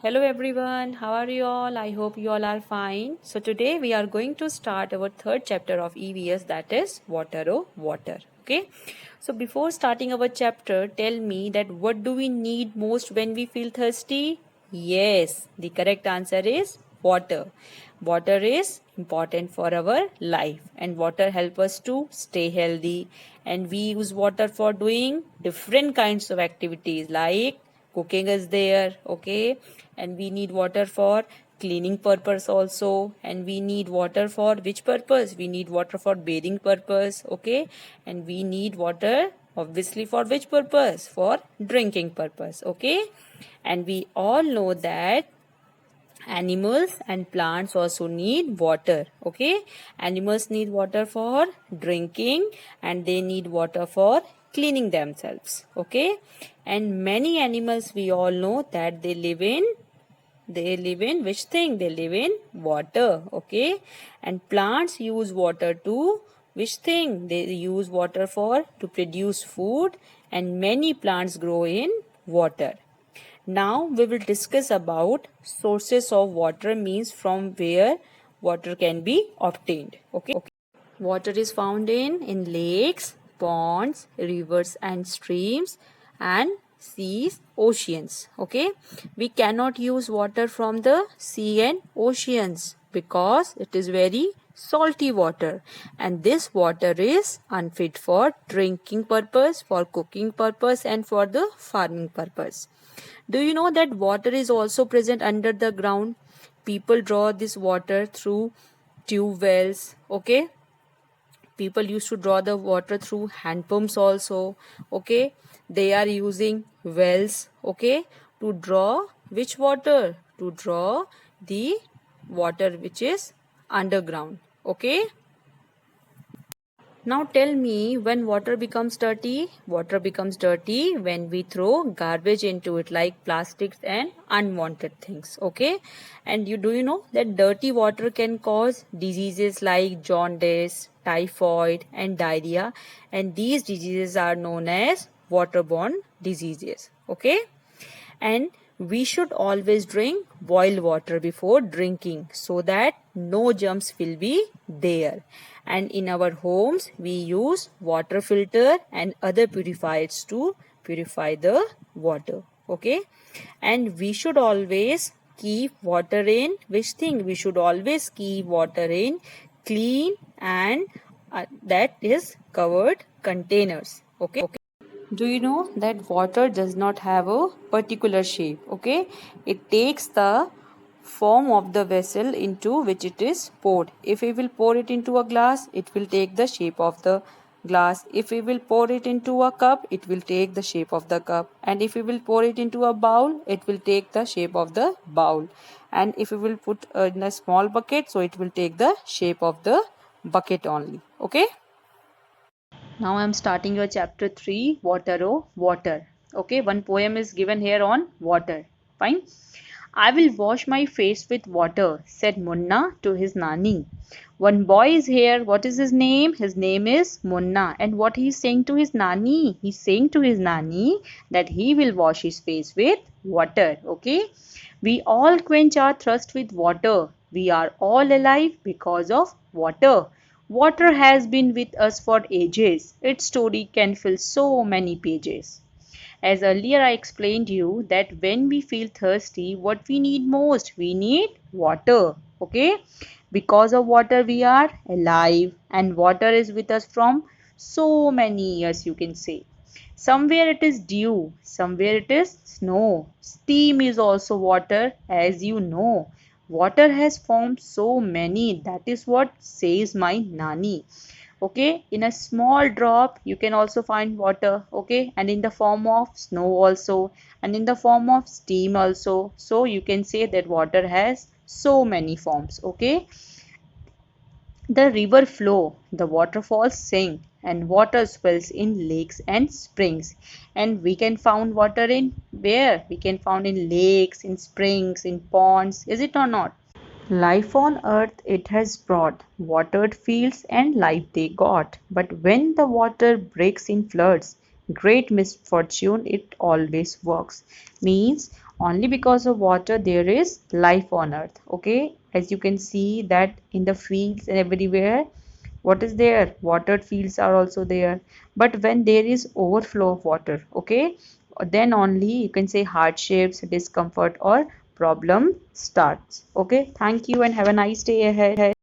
Hello everyone, how are you all? I hope you all are fine. So today we are going to start our third chapter of EVS, that is water oh water. Okay. So before starting our chapter, tell me that what do we need most when we feel thirsty? Yes, the correct answer is water. Water is important for our life and water help us to stay healthy, and we use water for doing different kinds of activities like cooking is there, okay, and we need water for cleaning purpose also, and we need water for which purpose? We need water for bathing purpose, okay, and we need water obviously for which purpose? For drinking purpose, okay. And we all know that animals and plants also need water, okay. Animals need water for drinking and they need water for cleaning themselves, okay. And many animals, we all know that they live in which thing? They live in water, okay. And plants use water to which thing? They use water for to produce food, and many plants grow in water. Now we will discuss about sources of water, means from where water can be obtained. Okay. Water is found in lakes, ponds, rivers and streams, and seas, oceans. Okay. We cannot use water from the sea and oceans because it is very salty water, and this water is unfit for drinking purpose, for cooking purpose and for the farming purpose. Do you know that water is also present under the ground? People draw this water through tube wells, okay. People used to draw the water through hand pumps also, okay. They are using wells, okay, to draw which water? To draw the water which is underground, okay. Now tell me, when water becomes dirty? Water becomes dirty when we throw garbage into it, like plastics and unwanted things, okay. And you know that dirty water can cause diseases like jaundice, typhoid and diarrhea, and these diseases are known as waterborne diseases, okay. And we should always drink boiled water before drinking so that no germs will be there. And in our homes we use water filter and other purifiers to purify the water, okay. And we should always keep water in which thing? We should always keep water in clean and that is covered containers, okay. Do you know that water does not have a particular shape, okay. It takes the form of the vessel into which it is poured. If we will pour it into a glass, it will take the shape of the glass. If we will pour it into a cup, it will take the shape of the cup. And if we will pour it into a bowl, it will take the shape of the bowl. And if we will put in a small bucket, so it will take the shape of the bucket only, okay. Now I am starting your chapter 3, water oh water. Okay, one poem is given here on water. Fine. I will wash my face with water, said Munna to his Nani. One boy is here. What is his name? His name is Munna. And what he is saying to his Nani? He is saying to his Nani that he will wash his face with water. Okay. We all quench our thirst with water. We are all alive because of water. Water has been with us for ages. Its story can fill so many pages. As earlier I explained you that when we feel thirsty, what we need most? We need water. Okay? Because of water we are alive, and water is with us from so many years, you can say. Somewhere it is dew, somewhere it is snow. Steam is also water, as you know. Water has formed so many. That is what says my Nani. Okay, in a small drop you can also find water, okay, and in the form of snow also, and in the form of steam also. So you can say that water has so many forms, okay. The river flow, the waterfalls sing, and water swells in lakes and springs. And we can find water in where? We can find in lakes, in springs, in ponds, is it or not? Life on earth it has brought, watered fields and life they got. But when the water breaks in floods, great misfortune it always works. Means Only because of water there is life on earth. Okay, as you can see that in the fields and everywhere, what is there? Watered fields are also there. But when there is overflow of water, okay, then only you can say hardships, discomfort, or problem starts. Okay, thank you and have a nice day ahead.